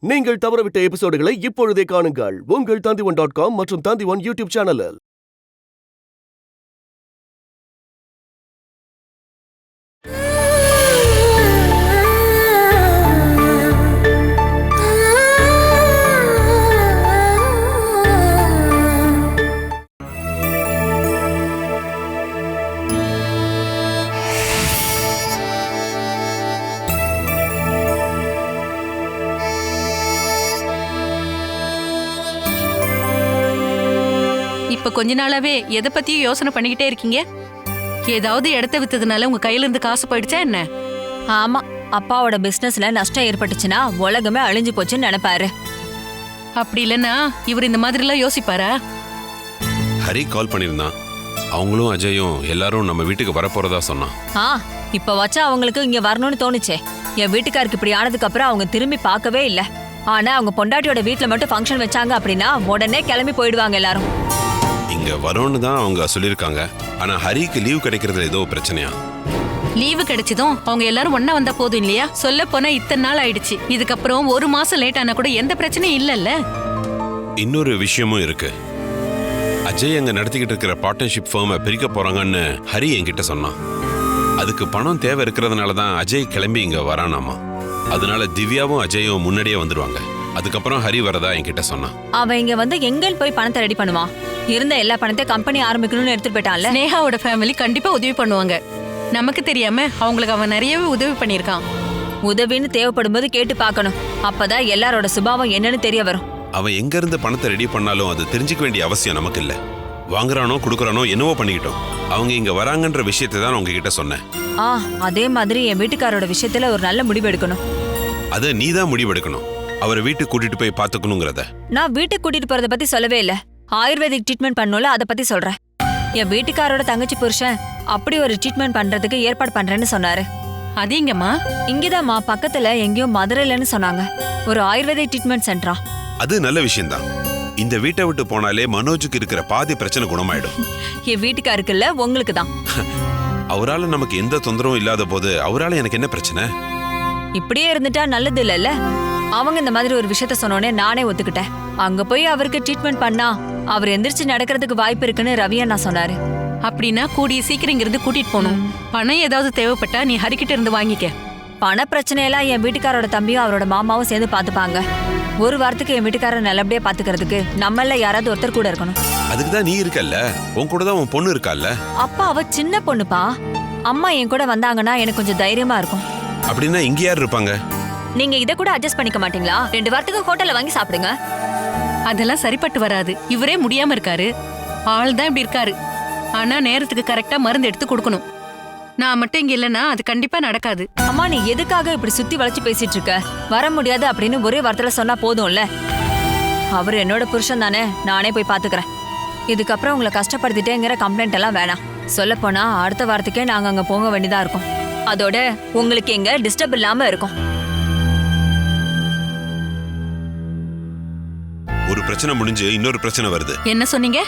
நீங்கள் தவறவிட்ட எபிசோடுகளை இப்பொழுதே காணுங்கள் உங்கள் Tandivan.com மற்றும் Tandivan யூடியூப் சேனலில். இப்ப கொஞ்ச நாளாவே எதை பத்தியும் யோசனை பண்ணிக்கிட்டே இருக்கீங்க? ஏதாவது இடத்த வித்ததுனால உங்க கையில இருந்து காசு போயிடுச்சா என்ன? ஆமா, அப்பாவோட பிசினஸ்ல நஷ்டம் ஏற்பட்டுச்சுன்னா உலகமே அழிஞ்சு போச்சுன்னு நினைப்பாரு. அப்படி இல்லைன்னா இவர் இந்த மாதிரி எல்லாம் யோசிப்பாரா? ஹரி கால் பண்ணிருந்தான். அவங்களும் அஜயும் எல்லாரும் நம்ம வீட்டுக்கு வரப்போறதா சொன்னான். இப்ப வச்சா அவங்களுக்கு இங்க வரணும்னு தோணுச்சே. என் வீட்டுக்காருக்கு இப்படி ஆனதுக்கு அப்புறம் அவங்க திரும்பி பார்க்கவே இல்ல. ஆனா அவங்க பொண்டாட்டியோட வீட்டுல மட்டும் ஃபங்க்ஷன் வச்சாங்க அப்படின்னா உடனே கிளம்பி போயிடுவாங்க எல்லாரும். இங்க வரோன்னு தான் அவங்க சொல்லிருக்காங்க. ஆனா ஹரிக்கு லீவ் கிடைக்கிறதுல ஏதோ பிரச்சனையா? லீவு கிடைச்சதும் அவங்க எல்லாரும் ஒன்னா வந்தா போதும் இல்லையா? சொல்ல போனா இத்தனை நாள் ஆயிடுச்சு. இதுக்கப்புறம் ஒரு மாசம் லேட் ஆனா கூட எந்த பிரச்சனையும் இல்லல்ல. இன்னொரு விஷயமும் இருக்கு. அஜய் அங்க நடத்திக்கிட்டு இருக்கிற பார்ட்னர்ஷிப் ஃபார்மை பிரிக்க போறாங்கன்னு ஹரி என்கிட்ட சொன்னான். அதுக்கு பணம் தேவை இருக்கிறதுனால தான் அஜய் கிளம்பி இங்க வரானாமா. அதனால திவ்யாவும் அஜயும் முன்னாடியே வந்துடுவாங்க. அதுக்கப்புறம் ஹரி வரதா என்கிட்ட சொன்னான். அவன் இங்க வந்து எங்கன்னு போய் பணத்தை ரெடி பண்ணுவான்? இருந்த எல்லா பணத்தையும் கம்பெனி ஆரம்பிக்கணும்னு எடுத்துட்டு போயிட்டான்ல. ஸ்னேகாவோட ஃபேமிலி கண்டிப்பா உதவி பண்ணுவாங்க. நமக்கு தெரியாம அவங்களுக்கு அவன் நிறையவே உதவி பண்ணிருக்கான். உதவின்னு தேவைப்படும் போது கேட்டு பார்க்கணும். அப்பதான் எல்லாரோட சுபாவம் என்னன்னு தெரிய வரும். அவன் எங்க இருந்து பணத்தை ரெடி பண்ணாலும் அது தெரிஞ்சுக்க வேண்டிய அவசியம் நமக்கு இல்ல. வாங்குறானோ குடுக்கறானோ என்னவோ பண்ணிக்கிட்டோம். அவங்க இங்க வராங்கன்ற விஷயத்தை தான் உங்ககிட்ட சொன்னேன். அதே மாதிரி என் வீட்டுக்காரோட விஷயத்துல ஒரு நல்ல முடிவு எடுக்கணும். அத நீ தான் முடிவெடுக்கணும். அவரை வீட்டுக்கு கூட்டிட்டு போய் பாத்துக்கணுங்கிறத. நான் வீட்டுக்கு கூட்டிட்டு போறத பத்தி சொல்லவே இல்ல. ஆயுர்வேதிக் ட்ரீட்மெண்ட் பண்ணல, அதை பத்தி சொல்றேன். என் வீட்டுக்காரோட தங்கச்சி புருஷன் அப்படி ஒரு ட்ரீட்மெண்ட் பண்றதுக்கு ஏற்பாடு பண்றேன்னு சொன்னாரு. அது எங்கம்மா? இங்கதாம்மா, பக்கத்துல எங்கேயோ மதுரையிலன்னு சொன்னாங்க. ஒரு ஆயுர்வேதிக் ட்ரீட்மெண்ட் சென்டரா. அது நல்ல விஷயம்தான். இந்த வீட்டை விட்டு போனாலே மனோஜுக்கு இருக்கிற பாதி பிரச்சனை குணமாயிடும். என் வீட்டுக்காருக்கு இல்ல, உங்களுக்கு தான். அவரால நமக்கு எந்த தொந்தரவும் இல்லாத போது அவரால எனக்கு என்ன பிரச்சனை? இப்படியே இருந்துட்டா நல்லது இல்லல்ல. அவங்க இந்த மாதிரி ஒரு விஷயத்த சொன்னோன்னே நானே ஒத்துக்கிட்டேன். அங்க போய் அவருக்கு ட்ரீட்மெண்ட் பண்ணா அவர் எந்திரிச்சு நடக்கிறதுக்கு வாய்ப்பு இருக்குன்னு ரவி அண்ணா சொன்னாரு. அப்படின்னா கூடிய சீக்கிரம் இங்கிருந்து கூட்டிட்டு போகணும். பணம் ஏதாவது தேவைப்பட்டா நீ ஹரிக்கிட்ட இருந்து வாங்கிக்க. பண பிரச்சனையெல்லாம் என் வீட்டுக்காரோட தம்பியும் அவரோட மாமாவும் சேர்ந்து பாத்துப்பாங்க. ஒரு வாரத்துக்கு என் வீட்டுக்காரர் நல்லபடியா பாத்துக்கிறதுக்கு நம்மள யாராவது ஒருத்தர் கூட இருக்கணும். அதுக்குதான் நீ இருக்கல்ல, உன் கூட தான் உன் பொண்ணு இருக்கல்ல. அப்பா அவ சின்ன பொண்ணுப்பா. அம்மா என் கூட வந்தாங்கன்னா எனக்கு கொஞ்சம் தைரியமா இருக்கும். அப்படின்னா இங்க யார் இருப்பாங்க? நீங்க இத கூட அட்ஜஸ்ட் பண்ணிக்க மாட்டீங்களா? 2 வாரத்துக்கு ஹோட்டல்ல வாங்கி சாப்பிடுங்க. அதெல்லாம் சரிப்பட்டு வராது. இவரே முடியாம இருக்காரு. ஆள் தான் இப்படி இருக்காரு. ஆனா நேரத்துக்கு கரெக்டா மருந்து எடுத்து கொடுக்கணும். நான் மட்டும் இங்க இல்லைன்னா அது கண்டிப்பா நடக்காது. அம்மா, நீ எதுக்காக இப்படி சுத்தி வளைச்சு பேசிட்டு இருக்க? வர முடியாது அப்படின்னு ஒரே வார்த்தையில சொன்னா போதும்ல. அவர் என்னோட புருஷன் தானே, நானே போய் பாத்துக்கிறேன். இதுக்கப்புறம் உங்களை கஷ்டப்படுத்திட்டேங்கிற கம்ப்ளைண்ட் எல்லாம் வேணாம். சொல்ல போனா அடுத்த வாரத்துக்கே நாங்க அங்க போக வேண்டியதா இருக்கும். அதோட உங்களுக்கு எங்க டிஸ்டர்ப் இல்லாம இருக்கும். ஒரு பிரச்சனை முடிஞ்சு இன்னொரு பிரச்சனை வருது. என்ன சொன்னீங்க?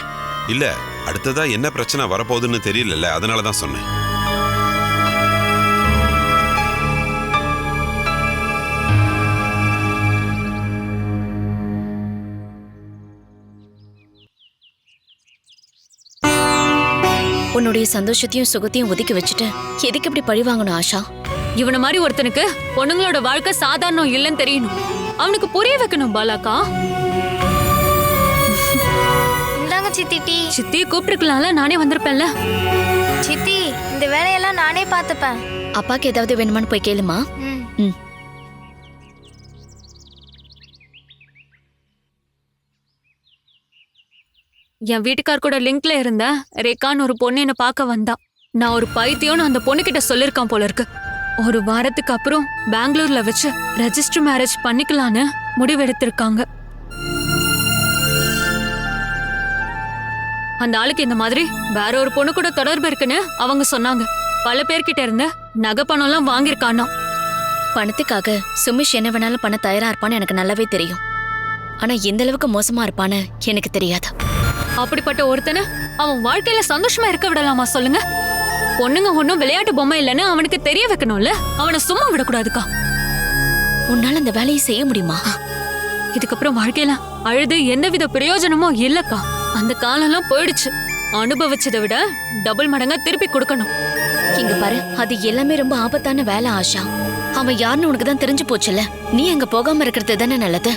இல்ல, அடுத்ததா என்ன பிரச்சனை வரப்போகுதுன்னு தெரியல, அதனாலதான் சொன்னேன். உன்னுடைய சந்தோஷத்தையும் சுகத்தையும் ஒதுக்கி வச்சுட்டு எதுக்கு இப்படி பழி வாங்கணும் ஆஷா? இவன மாதிரி ஒருத்தனுக்கு பொண்ணுங்களோட வாழ்க்கை சாதாரணம் இல்லைன்னு தெரியணும். அவனுக்கு புரிய வைக்கணும் பாலாக்கா. இந்தாங்க சித்தி டீ. சித்தியை கூப்பிட்டுருக்கலாம்ல, நானே வந்திருப்பேன்ல. சித்தி, இந்த வேலையெல்லாம் நானே பார்த்துப்பேன். அப்பாக்கு ஏதாவது வேணுமான்னு போய் கேளுமா. என் வீட்டுக்கார் கூட லிங்க்ல இருந்த ரேகான்னு ஒரு பொண்ணு என்ன பார்க்க வந்தா. நான் ஒரு பைத்தியம்னு அந்த பொண்ணுகிட்ட சொல்லிருக்கான் போல இருக்கு. ஒரு வாரத்துக்கு அப்புறம் பெங்களூர்ல வச்சு ரெஜிஸ்டர் மேரேஜ் பண்ணிக்கலான்னு முடிவெடுத்திருக்காங்க. அந்த ஆளுக்கு இந்த மாதிரி வேற ஒரு பொண்ணு கூட தொடர்பு இருக்குன்னு அவங்க சொன்னாங்க. பல பேர்கிட்ட இருந்து நகை பணம் எல்லாம் வாங்கியிருக்கானா. பணத்துக்காக சுமிஷ் என்ன வேணாலும் பண்ண தயாரா இருப்பான்னு எனக்கு நல்லாவே தெரியும். ஆனா எந்த அளவுக்கு மோசமா இருப்பான்னு எனக்கு தெரியாது. அப்படிப்பட்ட ஒருத்தனை அவன் வாழ்க்கையில சந்தோஷமா இருக்க விடலாமா சொல்லுங்க? பொண்ணுங்க ஒன்னும் விளையாட்டு பொம்மை இல்லைன்னு அவனுக்கு தெரிய வைக்கணும்ல. அவனை சும்மா விடக்கூடாதுக்கா. உன்னால அந்த வேலையை செய்ய முடியுமா? இதுக்கப்புறம் வாழ்க்கையில அழுது எந்தவித பிரயோஜனமும் இல்லக்கா. அந்த காலம்லாம் போயிடுச்சு. அனுபவிச்சதை விட டபுள் மடங்கா திருப்பி கொடுக்கணும். இங்க பாரு, அது எல்லாமே ரொம்ப ஆபத்தான வேலை ஆஷா. அவன் யாருன்னு உனக்கு தான் தெரிஞ்சு போச்சுல. நீ அங்க போகாம இருக்கிறது தானே நல்லது.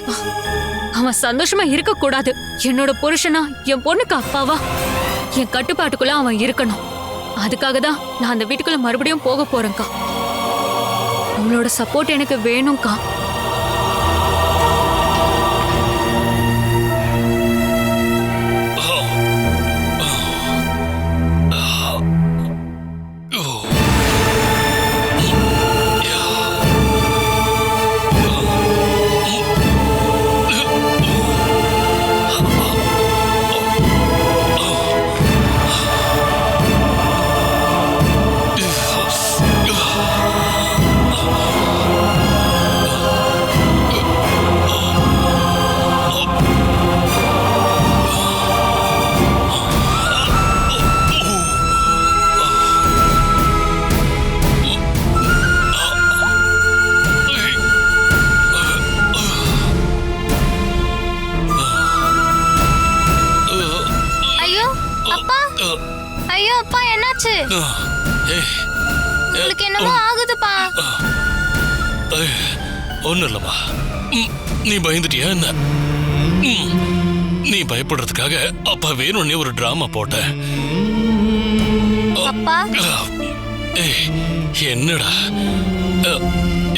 அவன் சந்தோஷமா இருக்க கூடாது. என்னோட புருஷனா, என் பொண்ணுக்கு அப்பாவா, என் கட்டுப்பாட்டுக்குள்ள அவன் இருக்கணும். அதுக்காக தான் நான் அந்த வீட்டுக்குள்ள மறுபடியும் போக போறேன்க்கா. அவளோட சப்போர்ட் எனக்கு வேணும்க்கா. ஐயோ அப்பா, என்னாச்சு? உங்களுக்கு என்னமோ ஆகுதுப்பா. ஒன்னும் இல்லம்மா. நீ பயந்துட்டியா என்ன? நீ பயப்படுறதுக்காக அப்பா வேணும்னே ஒரு டிராமா போட்டேன். அப்பா, என்னடா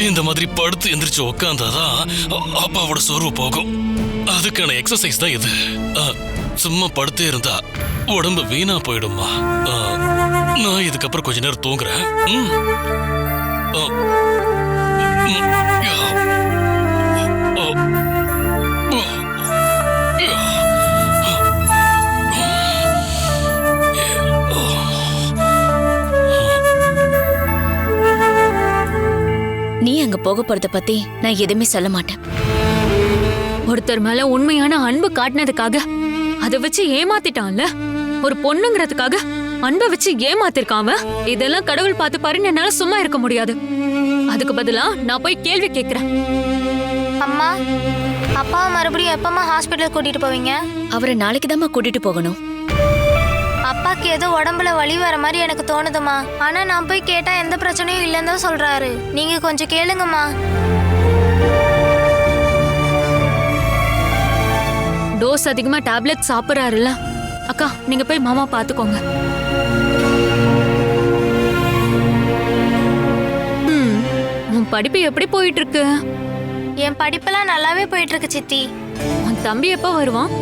இந்த மாதிரி படுத்து எந்திரிச்சு உக்காந்தாதான் அப்பாவோட சோர்வு போகும். அதுக்கான எக்ஸசைஸ் தான் இது. சும்மா படுத்தே இருந்தா உடம்பு வீணா போயிடுமா. நான் இதுக்கப்புறம் கொஞ்ச நேரம் தூங்குறேன். நீ அங்க போக போறத பத்தி நான் எதுவுமே சொல்ல மாட்டேன். ஒருத்தர் மேல உண்மையான அன்பு காட்டினதுக்காக அதை வச்சு ஏமாத்திட்டான்ல. ஒரு பொண்ணுங்கிறதுக்காக அன்பை வச்சு ஏமாத்திருக்காம. இதெல்லாம் கடவுள் பார்த்து பாருன்னு என்னால சும்மா இருக்க முடியாது. அதுக்கு பதிலா நான் போய் கேள்வி கேட்கிறேன். அம்மா, அப்பா மறுபடியும் எப்பமா ஹாஸ்பிட்டல் கூட்டிட்டு போவீங்க? அவரை நாளைக்கு தாம்மா கூட்டிட்டு போகணும். அப்பாக்கு ஏதோ உடம்புல வலி வர மாதிரி எனக்கு தோணுதுமா. ஆனா நான் போய் கேட்டா எந்த பிரச்சனையும் இல்லைன்னு தான் சொல்றாரு. நீங்க கொஞ்சம் கேளுங்கம்மா. டோஸ் அதிகமா டேப்லெட் சாப்பிடுறாருல. அக்கா, நீங்க போய் மாமா பாத்துக்கோங்க. உன் படிப்பு எப்படி போயிட்டு இருக்கு? என் படிப்பெல்லாம் நல்லாவே போயிட்டு இருக்கு சித்தி. உன் தம்பி எப்ப வருவான்?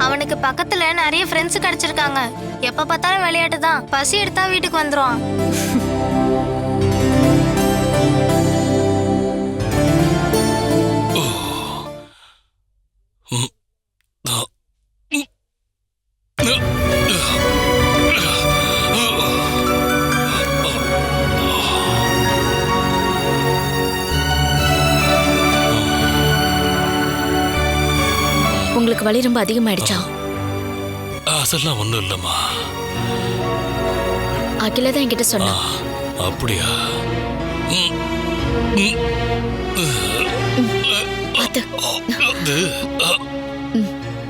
அவனுக்கு பக்கத்துல நிறைய ஃப்ரெண்ட்ஸ் கிடைச்சிருக்காங்க. எப்ப பார்த்தாலும் விளையாட்டு தான். பசி எடுத்தா வீட்டுக்கு வந்துருவான். உங்களுக்கு வலி ரொம்ப அதிகமாயிடுச்சா? அதெல்லாம் ஒண்ணும் இல்லம்மா. அகில தான் என்கிட்ட சொன்னா. அப்படியா?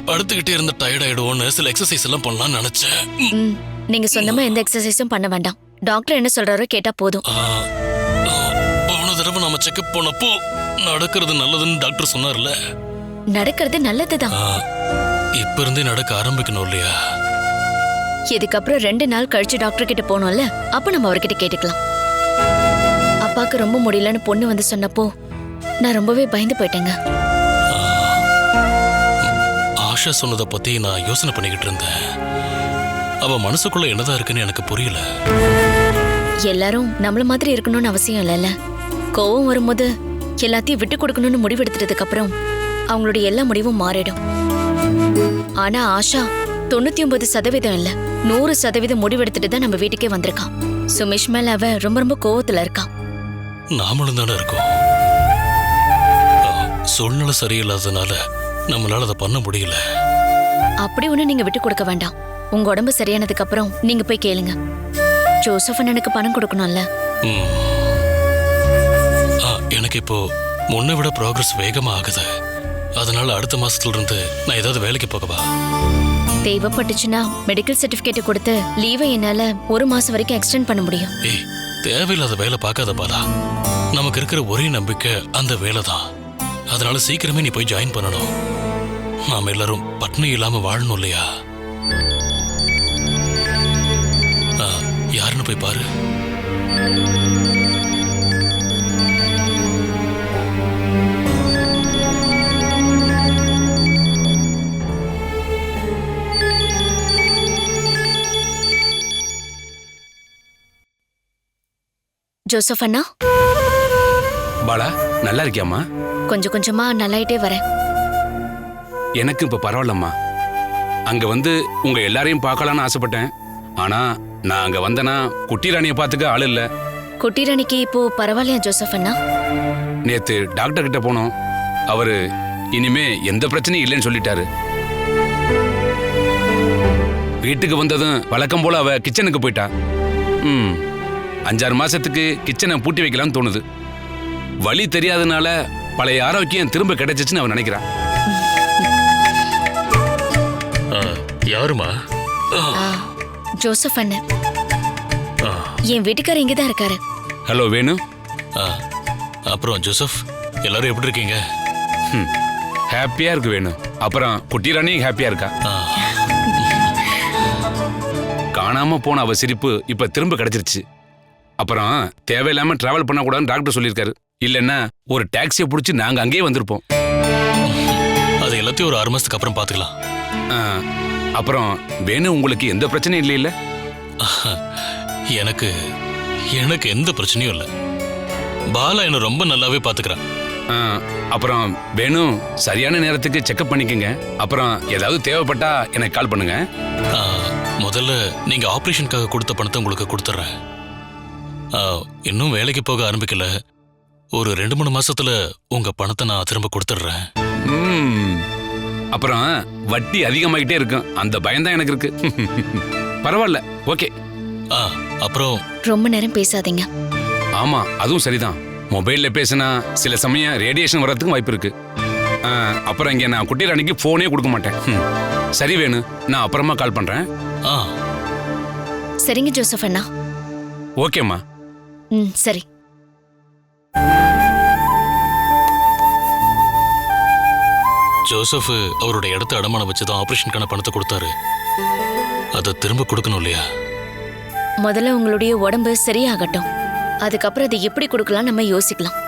படுத்துக்கிட்டே இருந்த டயர்ட் ஆயிடுவோன்னு சில எக்ஸசைஸ் எல்லாம் பண்ணலாம்னு நினைச்சேன். நீங்க சொந்தமா எந்த எக்ஸசைஸும் பண்ண வேண்டாம். டாக்டர் என்ன சொல்றாரோ கேட்டா போதும். போன தடவை நாம செக்அப் போனப்போ நடக்கிறது நல்லதுன்னு டாக்டர் சொன்னார்ல. நடக்கிறது நல்லதுதான். இப்ப இருந்தே நடக்க ஆரம்பிக்கணும் இல்லையா? இதுக்கப்புறம் 2 நாள் கழிச்சு டாக்டர் கிட்ட போனோம்ல, அப்ப நம்ம அவர்கிட்ட கேட்டுக்கலாம். அப்பாக்கு ரொம்ப முடியலன்னு பொண்ணு வந்து சொன்னப்போ நான் ரொம்பவே பயந்து போயிட்டேங்க. ஆஷா சொன்னதை பத்தி நான் யோசனை பண்ணிக்கிட்டு இருந்தேன். அவ மனசுக்குள்ள என்னதான் இருக்குன்னு எனக்கு புரியல. எல்லாரும் நம்மள மாதிரி இருக்கணும்னு அவசியம் இல்லைல்ல. கோவம் வரும்போது எல்லாத்தையும் விட்டு கொடுக்கணும்னு முடிவெடுத்ததுக்கு அப்புறம் அவங்களுடைய எல்லா முடிவும் மாறிடும். ஆனா ஆஷா 99% இல்ல, 100% முடிவெடுத்துட்டு தான் நம்ம வீட்டுக்கே வந்திருக்கான். சுமேஷ் மேல அவ ரொம்ப ரொம்ப கோவத்துல இருக்கான். நாமளும் தானே இருக்கோம். சூழ்நிலை சரியில்லாததுனால நம்மளால அதை பண்ண முடியல. அப்படி ஒண்ணு நீங்க விட்டு கொடுக்க வேண்டாம். உங்க உடம்பு சரியானதுக்கு அப்புறம் நீங்க போய் கேளுங்க. ஜோசப் அண்ணனுக்கு பணம் கொடுக்கணும்ல. எனக்கு இப்போ முன்னை விட ப்ராக்ரஸ் வேகமா ஆகுது. அதனால அடுத்த மாசத்துல இருந்து நான் ஏதாவது வேலைக்கு போகவா? தேவைப்பட்டுச்சுன்னா மெடிக்கல் சர்டிபிகேட் கொடுத்து லீவை என்னால 1 மாசம் வரைக்கும் எக்ஸ்டெண்ட் பண்ண முடியும். ஏய், தேவையில்லாத வேலை பார்க்காத பாலா. நமக்கு இருக்கிற ஒரே நம்பிக்கை அந்த வேலை தான். அதனால சீக்கிரமே நீ போய் ஜாயின் பண்ணணும். நாம எல்லாரும் பட்னி இல்லாம வாழணும் இல்லையா? யாருன்னு போய் பாரு. ஜோசப் அண்ணா, பாலா நல்லா இருக்கியாம்மா? கொஞ்சம் கொஞ்சமா நல்லாயிட்டே வரேன். எனக்கு இப்ப பரவாயில்லம்மா. அங்க வந்து உங்க எல்லாரையும் பார்க்கலான்னு ஆசைப்பட்டேன். ஆனா நான் அங்க வந்தனா குட்டி ராணியை பார்த்துக்க ஆள் இல்ல. குட்டி ராணிக்கு இப்போ பரவாயில்லையா ஜோசப் அண்ணா? நேத்து டாக்டர் கிட்ட போனோம். அவரு இனிமே எந்த பிரச்சனையும் இல்லைன்னு சொல்லிட்டாரு. வீட்டுக்கு வந்ததும் வழக்கம் போல அவ கிச்சனுக்கு போயிட்டா. 5-6 மாசத்துக்கு கிச்சனை பூட்டி வைக்கலாம்னு தோணுது. வழி தெரியாதனால பழைய ஆரோக்கியம் திரும்ப கிடைச்சிச்சுன்னு அவன் நினைக்கிறான். யாருமா? ஜோசப் அண்ணன். என் வீட்டுக்காரர் இங்கதான் இருக்காரு. ஹலோ வேணு. அப்புறம் ஜோசப், எல்லாரும் எப்படி இருக்கீங்க? ஹாப்பியா இருக்கு வேணு. அப்புறம் குட்டி ராணியும் ஹாப்பியா இருக்கா. காணாம போன அவ சிரிப்பு இப்ப திரும்ப கிடைச்சிருச்சு. அப்புறம் தேவையில்லாம டிராவல் பண்ணக்கூடாதுன்னு டாக்டர் சொல்லியிருக்காரு. இல்லைன்னா ஒரு டாக்ஸியை பிடிச்சி நாங்க அங்கேயே வந்திருப்போம். அது எல்லாத்தையும் ஒரு 6 மாசத்துக்கு அப்புறம் பாத்துக்கலாம். அப்புறம் வேணு, உங்களுக்கு எந்த பிரச்சனையும் இல்லை இல்ல? எனக்கு எனக்கு எந்த பிரச்சனையும் இல்லை. பாலா என்ன ரொம்ப நல்லாவே பாத்துக்கிறான். அப்புறம் வேணு, சரியான நேரத்துக்கு செக்அப் பண்ணிக்கங்க. அப்புறம் ஏதாவது தேவைப்பட்டா எனக்கு கால் பண்ணுங்க. முதல்ல நீங்க ஆபரேஷனுக்காக கொடுத்த பணத்தை உங்களுக்கு கொடுத்துட்றேன். இன்னும் வேலைக்கு போக ஆரம்பிக்கல. ஒரு 2-3 மாசத்துல உங்க பணத்தை நான் திரும்ப கொடுத்துட்றேன். அப்புறம் வட்டி அதிகமாகிட்டே இருக்கும், அந்த பயம்தான் எனக்கு இருக்கு. பரவாயில்ல, ஓகே. அப்புறம் ரொம்ப நேரம் பேசாதீங்க. ஆமா, அதுவும் சரிதான். மொபைல்ல பேசினா சில சமயம் ரேடியேஷன் வர்றதுக்கும் வாய்ப்பு இருக்கு. அப்புறம் இங்க நான் குட்டி ராணிக்கு போனே கொடுக்க மாட்டேன். சரி வேணு, நான் அப்புறமா கால் பண்றேன். சரிங்க ஜோசப் அண்ணா. ஓகேம்மா. சரி. ஜோசப் அவருடைய இடத்த அடமானம் வச்சுதான் ஆபரேஷனுக்கான பணத்தை கொடுத்தாரு. அதை திரும்ப கொடுக்கணும் இல்லையா? முதல்ல உங்களுடைய உடம்பு சரியாகட்டும், அதுக்கப்புறம் அதை எப்படி கொடுக்கலாம் நம்ம யோசிக்கலாம்.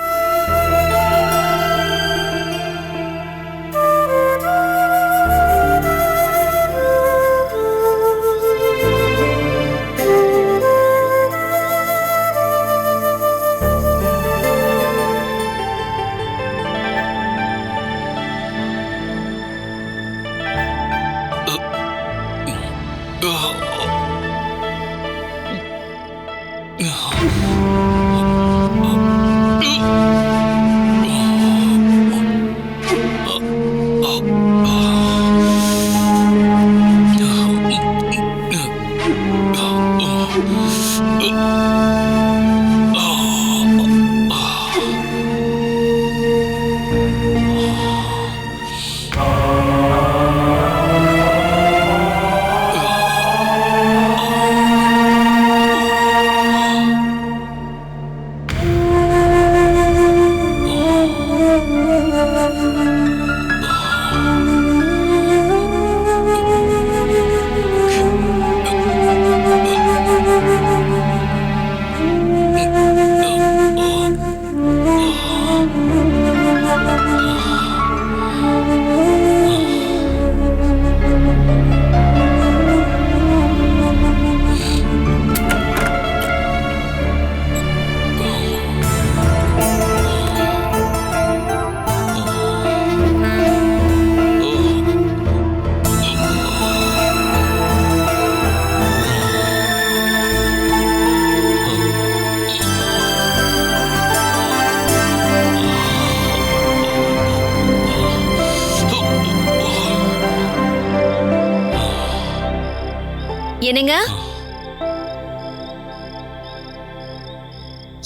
என்னங்க,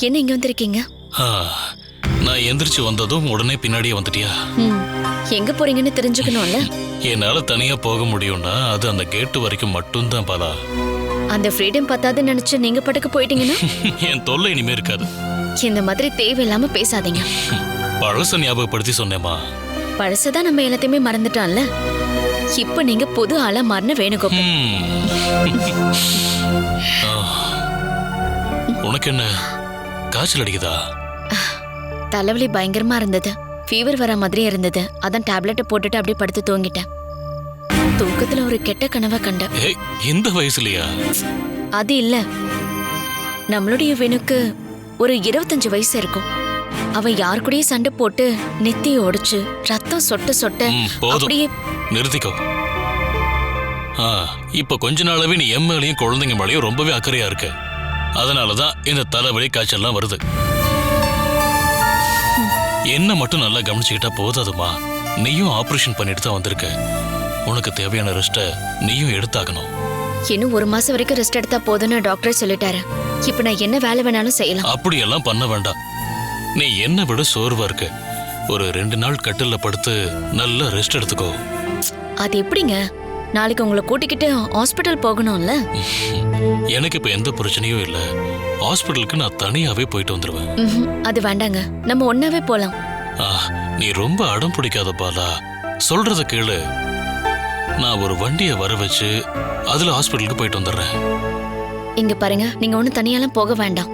என்ன இங்க வந்திருக்கீங்க? நான் எந்திரிச்சு வந்ததும் உடனே பின்னாடியே வந்துட்டியா? எங்க போறீங்கன்னு தெரிஞ்சுக்கணும்ல. என்னால தனியா போக முடியும்னா அது அந்த கேட்டு வரைக்கும் மட்டும்தான் பாலா. அந்த ஃப்ரீடம் பத்தாதுன்னு நினைச்சு நீங்க பட்டுக்கு போயிட்டீங்கன்னா என் தொல்லை இனிமே இருக்காது. இந்த மாதிரி தேவையில்லாம பேசாதீங்க. பழச ஞாபகப்படுத்தி சொன்னேமா. பழசதான் நம்ம எல்லாத்தையுமே மறந்துட்டோம்ல. இப்ப நீங்க புது ஆளா மாறின வேணுகோபால். உனக்கு என்ன காய்ச்சல் அடிக்குதா? தலைவலி பயங்கரமா இருந்தது. ஃபீவர் வர மாதிரி இருந்தது. அதான் டேப்லெட்டை போட்டுட்டு அப்படியே படுத்து தூங்கிட்டேன். தூக்கத்துல ஒரு கெட்ட கனவை கண்டேன். இந்த வயசுலயா? அது இல்ல, நம்மளுடைய வேணுக்கு ஒரு 25 வயசு இருக்கும். அவ யார் கூடயே சண்டை போட்டு நெத்தியை ஒடிச்சு ரத்தம் சொட்ட சொட்ட அப்படியே. நிறுத்திக்கோ. இப்ப கொஞ்ச நாளாவே நீ என் மேலையும் குழந்தைங்க மேலையும் ரொம்பவே அக்கறையா இருக்க. அதனாலதான் இந்த தலைவலி காய்ச்சல்லாம் வருது. என்ன மட்டும் நல்லா கவனிச்சுக்கிட்டா போதாதுமா. நீயும் ஆபரேஷன் பண்ணிட்டு தான் வந்திருக்க. உனக்கு தேவையான ரெஸ்ட நீயும் எடுத்தாகணும். இன்னும் 1 மாசம் வரைக்கும் ரெஸ்ட் எடுத்தா போதுன்னு டாக்டர் சொல்லிட்டாரு. இப்ப நான் என்ன வேலை வேணாலும் செய்யலாம். அப்படியெல்லாம் பண்ண வேண்டாம். நீ என்ன விட சோர்வா இருக்க. ஒரு 2 நாள் கட்டில்ல படுத்து நல்லா ரெஸ்ட் எடுத்துக்கோ. அது எப்படிங்க? நாளைக்கு உங்களை கூட்டிக்கிட்டு ஹாஸ்பிட்டல் போகணும்ல. எனக்கு இப்ப எந்த பிரச்சனையும் இல்ல. ஹாஸ்பிட்டலுக்கு நான் தனியாவே போயிட்டு வந்துருவேன். அது வேண்டாங்க, நம்ம ஒன்னாவே போலாம். நீ ரொம்ப அடம் பிடிக்காத பாலா. சொல்றத கேளு. நான் ஒரு வண்டியை வர வச்சு அதுல ஹாஸ்பிட்டலுக்கு போயிட்டு வந்துடுறேன். இங்க பாருங்க, நீங்க ஒன்னும் தனியாலாம் போக வேண்டாம்.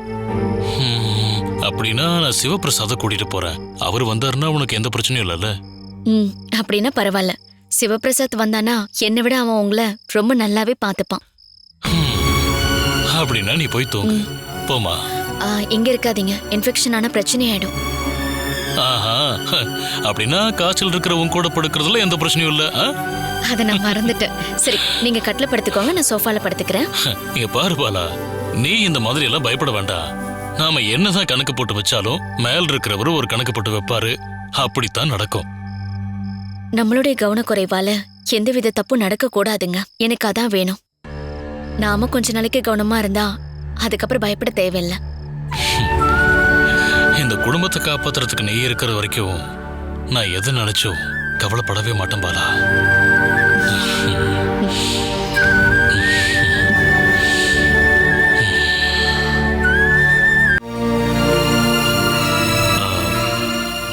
அப்படின்னா நான் சிவபிரசாத கூட்டிட்டு போறேன். அவர் வந்தாருன்னா உனக்கு எந்த பிரச்சனையும் இல்லைல்ல? அப்படின்னா பரவாயில்ல. சிவபிரசாத் வந்தானா என்னை விட அவன் உங்களை ரொம்ப நல்லாவே பார்த்துப்பான். அப்படின்னா நீ போய் தூங்கு. போமா. இங்க இருக்காதீங்க, இன்ஃபெக்ஷன் ஆன பிரச்சனை ஆயிடும். அப்படின்னா காய்ச்சல் இருக்கிற உன் கூட படுக்கிறதுல எந்த பிரச்சனையும் இல்ல. அதை நான் மறந்துட்டேன். சரி, நீங்க கட்டில படுத்துக்கோங்க, நான் சோஃபால படுத்துக்கிறேன். இங்க பாரு பாலா, நீ இந்த மாதிரி எல்லாம் பயப்பட வேண்டாம். நாம என்னதான் கணக்கு போட்டு வச்சாலும் மேல் இருக்கிறவரு ஒரு கணக்கு போட்டு வைப்பாரு. அப்படித்தான் நடக்கும். நம்மளுடைய கவனக்குறைவால எந்தவித தப்பும் நடக்க கூடாதுங்க. எனக்கு அதான் வேணும். நாம கொஞ்ச நாளைக்கு கவனமா இருந்தா அதுக்கப்புறம் பயப்பட தேவையில்லை. இந்த குடும்பத்தை காப்பாத்துறதுக்கு நீ இருக்கிற வரைக்கும் நான் எதை நினைச்சோ கவலைப்படவே மாட்டேன் பாலா.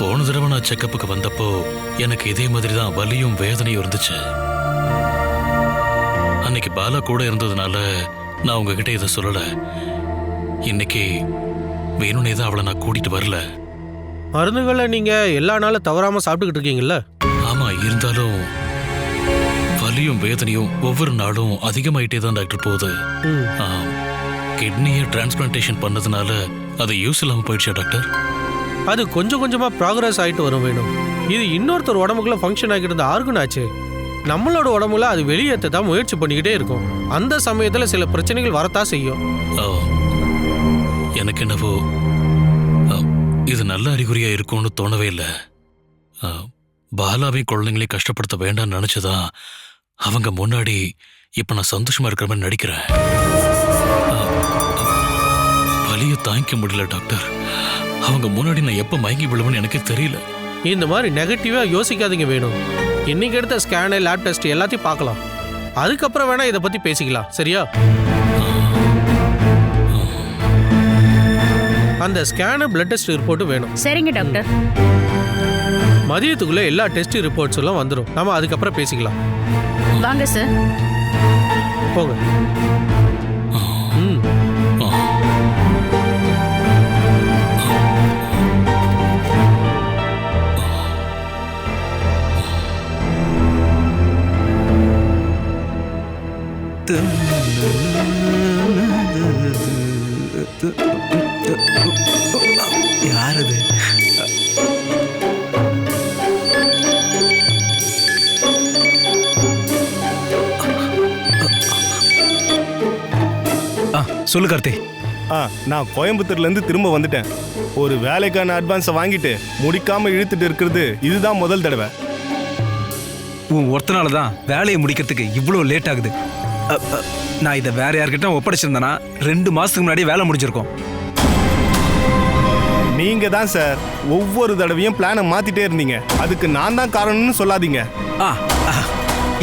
போன தடவை நான் செக்கப்புக்கு வந்தப்போ எனக்கு இதே மாதிரி தான் வலியும் வேதனையும் இருந்துச்சு. அன்னைக்கு பாலா கூட இருந்ததுனால நான் உங்ககிட்ட இதை சொல்லல. இன்னைக்கு வேணும்னே தான் அவளை நான் கூட்டிட்டு வரல. மருந்துகளை நீங்க எல்லா நாளும் தவறாம சாப்பிட்டுக்கிட்டு இருக்கீங்கல்ல? ஆமா, இருந்தாலும் வலியும் வேதனையும் ஒவ்வொரு நாளும் அதிகமாயிட்டே தான் டாக்டர் போகுது. கிட்னியை டிரான்ஸ்பிளான்டேஷன் பண்ணதுனால அது யூஸ் இல்லாம போயிடுச்சா டாக்டர்? அது கொஞ்சம் கொஞ்சமா ப்ராக்ரஸ் ஆயிட்டு வரும் வேணும். இது இன்னொருத்தர் உடம்புக்குள்ள ஃபங்க்ஷன் ஆகிட்டு இருந்த ஆர்கன் ஆச்சு. நம்மளோட உடம்புல அது வெளியேற்ற தான் முயற்சி பண்ணிக்கிட்டே இருக்கும். அந்த சமயத்துல சில பிரச்சனைகள் வரத்தான் செய்யும். எனக்கு என்னவோ இது நல்ல அறிகுறியா இருக்கும்னு தோணவே இல்லை. பாலாவை குழந்தைங்களையும் கஷ்டப்படுத்த வேண்டாம்னு நினைச்சதான் அவங்க முன்னாடி இப்ப நான் சந்தோஷமா இருக்கிற மாதிரி நடிக்கிறேன். வலியை தாங்கிக்க முடியல டாக்டர். அவங்க முன்னாடி நான் எப்ப மயங்கி விழுவேன்னு எனக்கு தெரியல. இந்த மாதிரி நெகட்டிவா யோசிக்காதீங்க வேணும். இன்னைக்கு எடுத்த ஸ்கேனு, லேப் டெஸ்ட் எல்லாத்தையும் பார்க்கலாம். அதுக்கப்புறம் வேணா இதை பத்தி பேசிக்கலாம், சரியா? அந்த ஸ்கேனு, பிளட் டெஸ்ட் ரிப்போர்ட் வேணும். சரிங்க டாக்டர். மதியத்துக்குள்ள எல்லா டெஸ்ட் ரிப்போர்ட்ஸ் எல்லாம் வந்துடும். நாம அதுக்கப்புறம் பேசிக்கலாம். வாங்க சார். போங்க. யார் அது? சொல்லு கார்த்தி. நான் கோயம்புத்தூர்லேருந்து திரும்ப வந்துட்டேன். ஒரு வேலைக்கான அட்வான்ஸை வாங்கிட்டு முடிக்காமல் இழுத்துட்டு இருக்கிறது இதுதான் முதல் தடவை. உன் ஒருத்தனால தான் வேலையை முடிக்கிறதுக்கு இவ்வளோ லேட் ஆகுது. நான் இதை வேற யார்கிட்ட ஒப்படைச்சிருந்தேன்னா 2 மாசத்துக்கு முன்னாடி வேலை முடிஞ்சிருக்கோம். நீங்க தான் சார் ஒவ்வொரு தடவையும் பிளானை மாத்திட்டே இருந்தீங்க. அதுக்கு நான் தான் காரணம்னு சொல்லாதீங்க.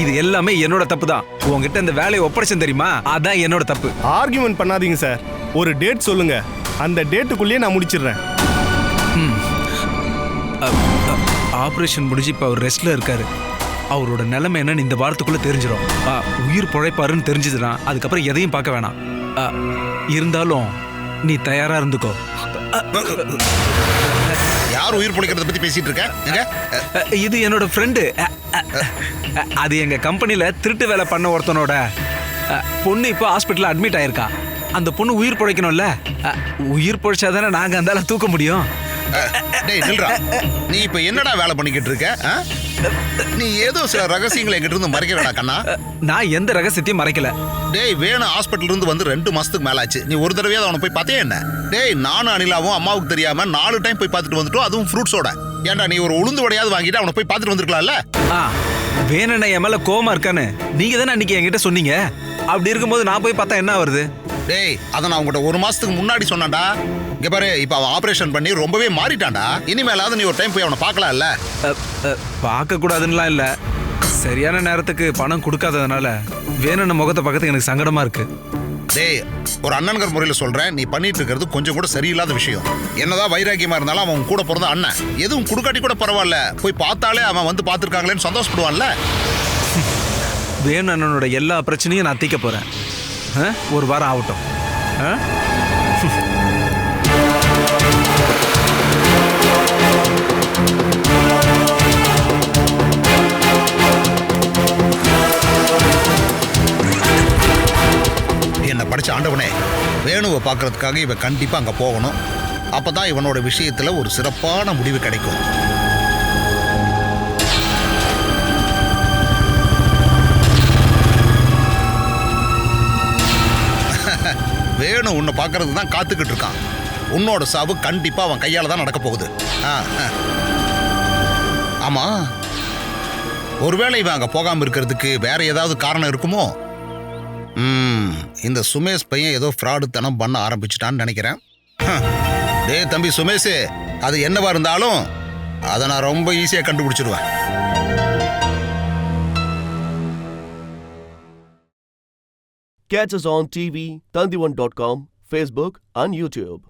இது எல்லாமே என்னோட தப்பு தான். உங்ககிட்ட இந்த வேலையை ஒப்படைச்சேன் தெரியுமா, அதான் என்னோட தப்பு. ஆர்கியூமெண்ட் பண்ணாதீங்க சார். ஒரு டேட் சொல்லுங்க, அந்த டேட்டுக்குள்ளேயே நான் முடிச்சிடுறேன். ஆபரேஷன் முடிஞ்சு இப்போ அவர் ரெஸ்ட்ல இருக்காரு. அவரோட நிலைமை என்னன்னு இந்த வாரத்துக்குள்ள தெரிஞ்சிடும். உயிர் பிழைப்பாருன்னு தெரிஞ்சதுன்னா அதுக்கப்புறம் எதையும் பார்க்க வேணாம். இருந்தாலும் நீ தயாரா இருந்துக்கோ. யார் உயிர் பிழைக்கிறத பத்தி பேசிட்டு இருக்க? இது என்னோட ஃப்ரெண்டு. அது எங்க கம்பெனில திருட்டு வேலை பண்ண ஒருத்தனோட பொண்ணு இப்போ ஹாஸ்பிட்டல்ல அட்மிட் ஆயிருக்கா. அந்த பொண்ணு உயிர் பிழைக்கணும்ல, உயிர் பிழைச்சாதானே நாங்க அந்த தூக்க முடியும். டேய் நில்றா, நீ இப்ப என்னடா வேலை பண்ணிக்கிட்டு இருக்க? நீ ஏதோ சில ரகசியங்களை என்கிட்ட இருந்து மறைக்க வேணா கண்ணா. நான் எந்த ரகசியத்தையும் மறைக்கல. டேய் வேணு ஹாஸ்பிட்டல் இருந்து வந்து 2 மாசத்துக்கு மேல ஆச்சு. நீ ஒரு தடவையாவது அவனை போய் பார்த்தே என்ன? டேய் நானும் அனிலாவும் அம்மாவுக்கு தெரியாம 4 டைம் போய் பார்த்துட்டு வந்துட்டோம், அதுவும் ஃப்ரூட்ஸோட. ஏன்டா நீ ஒரு உளுந்து வடையாவது வாங்கிட்டு அவனை போய் பார்த்துட்டு வந்திருக்கலாம்ல? வேணா என் மேல கோவமா இருக்கான்னு நீங்க தானே அன்னைக்கு என்கிட்ட சொன்னீங்க. அப்படி இருக்கும்போது நான் போய் பார்த்தா என்ன வருது? டேய் அதை நான் உங்கள்கிட்ட 1 மாசத்துக்கு முன்னாடி சொன்னான்டா. இங்க பாரு, இப்ப அவன் ஆபரேஷன் பண்ணி ரொம்பவே மாறிட்டான்டா. இனிமேலாவது நீ ஒரு டைம் போய் அவனை பார்க்கலாம்ல? பார்க்க கூடாதுன்னுலாம் இல்ல, சரியான நேரத்துக்கு பணம் கொடுக்காததுனால வேணும்னு முகத்தை பார்க்கறதுக்கு எனக்கு சங்கடமா இருக்கு. டேய் ஒரு அண்ணன்கிற முறையில் சொல்றேன், நீ பண்ணிட்டு இருக்கிறது கொஞ்சம் கூட சரியில்லாத விஷயம். என்னதான் வைராக்கியமா இருந்தாலும் அவன் கூட பிறந்த அண்ணன். எதுவும் குடுக்காட்டி கூட பரவாயில்ல, போய் பார்த்தாலே அவன் வந்து பார்த்துருக்காங்களேன்னு சந்தோஷப்படுவான்ல. வேணு அண்ணனோட எல்லா பிரச்சனையும் நான் தீக்க போறேன். ஒரு வாரம் ஆகட்டும். என்னை படிச்ச ஆண்டவனே, வேணுவை பார்க்கறதுக்காக இவன் கண்டிப்பா அங்க போகணும். அப்பதான் இவனோட விஷயத்துல ஒரு சிறப்பான முடிவு கிடைக்கும். வேணு உன்னை பார்க்கறதுக்கு தான் காத்துக்கிட்டு இருக்கான். உன்னோட சாவு கண்டிப்பா அவன் கையால தான் நடக்க போகுது. ஆமா, ஒருவேளை இவன் அங்க போகாம இருக்கிறதுக்கு வேற ஏதாவது காரணம் இருக்குமோ? இந்த சுமேஷ் பையன் ஏதோ ஃப்ராடுத்தனம் பண்ண ஆரம்பிச்சிட்டான்னு நினைக்கிறேன். டேய் தம்பி சுமேஷ், அது என்னவா இருந்தாலும் அதை நான் ரொம்ப ஈஸியா கண்டுபிடிச்சிருவேன். Catch us on TV, Tandivan.com, Facebook and YouTube.